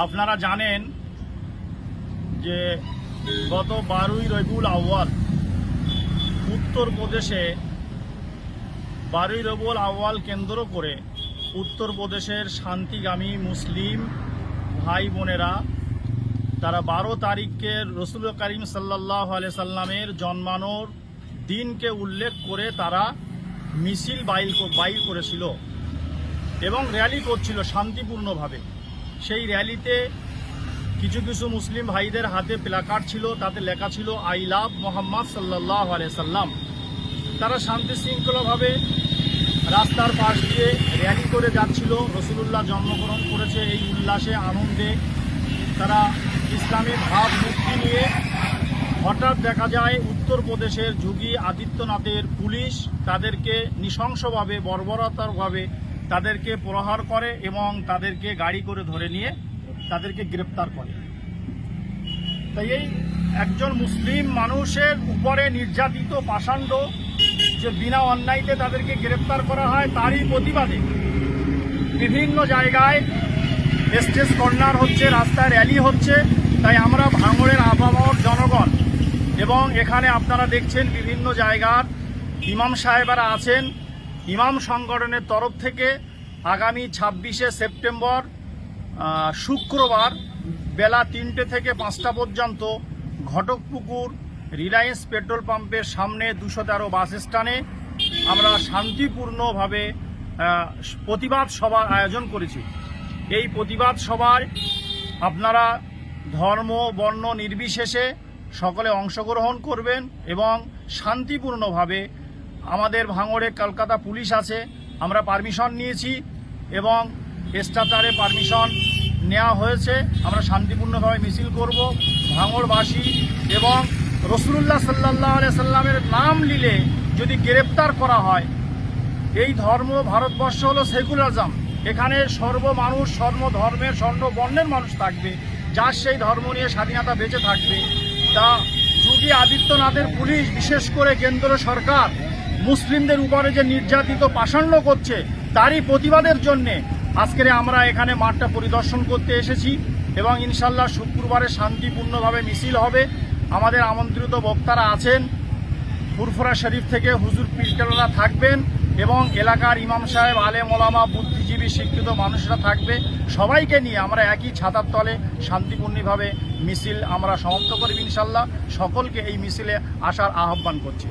আপনারা জানেন যে গত 12ই রবিউল আউয়াল উত্তরপ্রদেশে 12ই রবিউল আউয়াল কেন্দ্র করে উত্তরপ্রদেশের শান্তিগামী মুসলিম ভাই বোনেরা তারা 12 তারিখকে রসুল করিম সাল্লাল্লাহু আলাইহি সাল্লামের জন্মানোর দিনকে উল্লেখ করে তারা মিছিল বাইর করেছিল এবং র্যালি করছিল শান্তিপূর্ণভাবে। সেই র্যালিতে কিছু কিছু মুসলিম ভাইদের হাতে প্ল্যাকার্ড ছিল, তাতে লেখা ছিল আই লাভ মোহাম্মদ সাল্লাল্লাহু আলাইহি সাল্লাম। তারা শান্তি শৃঙ্খলাভাবে রাস্তার পাশ দিয়ে র্যালি করে যাচ্ছিল। রসুলুল্লাহ জন্মগ্রহণ করেছে এই উল্লাসে আনন্দে তারা ইসলামী ভাবমূর্তি নিয়ে হঠাৎ দেখা যায় উত্তরপ্রদেশের যোগী আদিত্যনাথের পুলিশ তাদেরকে নৃশংসভাবে বর্বরতারভাবে তাদেরকে প্রহার করে এবং তাদেরকে গাড়ি করে ধরে নিয়ে তাদেরকে গ্রেপ্তার করে। তাই এই একজন মুসলিম মানুষের উপরে নির্যাতিত পাষণ্ড যে বিনা অন্যায়তে তাদেরকে গ্রেপ্তার করা হয়, তারই প্রতিবাদে বিভিন্ন জায়গায় স্টেজ কর্নার হচ্ছে, রাস্তায় র্যালি হচ্ছে। তাই আমরা ভাঙড়ের আপামর জনগণ এবং এখানে আপনারা দেখছেন বিভিন্ন জায়গার ইমাম সাহেবেরা আছেন, ইমাম সংগঠনের তরফ থেকে আগামী 26শে সেপ্টেম্বর শুক্রবার বেলা 3টে থেকে 5টা পর্যন্ত ঘটকপুকুর রিলায়েন্স পেট্রোল পাম্পের সামনে 213 বাস স্ট্যান্ডে আমরা শান্তিপূর্ণভাবে প্রতিবাদ সভার আয়োজন করেছি। এই প্রতিবাদ সভায় আপনারা ধর্ম বর্ণ নির্বিশেষে সকলে অংশগ্রহণ করবেন এবং শান্তিপূর্ণভাবে আমাদের ভাঙড়ে কলকাতা পুলিশ আছে, আমরা পারমিশন নিয়েছি এবং স্ট্রাচারে পারমিশন নেওয়া হয়েছে। আমরা শান্তিপূর্ণভাবে মিছিল করব। ভাঙড়বাসী এবং রসুলুল্লাহ সাল্লাল্লাহু আলাইহি সাল্লামের নাম নিলে যদি গ্রেপ্তার করা হয়, এই ধর্ম ভারতবর্ষ হলো সেকুলারিজম, এখানে সর্বমানুষ সর্বধর্মের সর্ববর্ণের মানুষ থাকবে, যার সেই ধর্ম নিয়ে স্বাধীনতা বেঁচে থাকবে। তা যোগী আদিত্যনাথের পুলিশ বিশেষ করে কেন্দ্র সরকার মুসলিমদের উপরে যে নির্যাতিত পাষণ্ড করছে, তারই প্রতিবাদের জন্যে আজকে আমরা এখানে মাঠটা পরিদর্শন করতে এসেছি এবং ইনশাল্লাহ শুক্রবারে শান্তিপূর্ণভাবে মিছিল হবে। আমাদের আমন্ত্রিত বক্তারা আছেন, ফুরফুরা শরীফ থেকে হুজুর পীরকেবলা থাকবেন এবং এলাকার ইমাম সাহেব, আলেম ওলামা, বুদ্ধিজীবী শিক্ষিত মানুষরা থাকবে। সবাইকে নিয়ে আমরা একই ছাতার তলে শান্তিপূর্ণভাবে মিছিল আমরা সমাপ্ত করব ইনশাল্লাহ। সকলকে এই মিছিলে আসার আহ্বান করছি।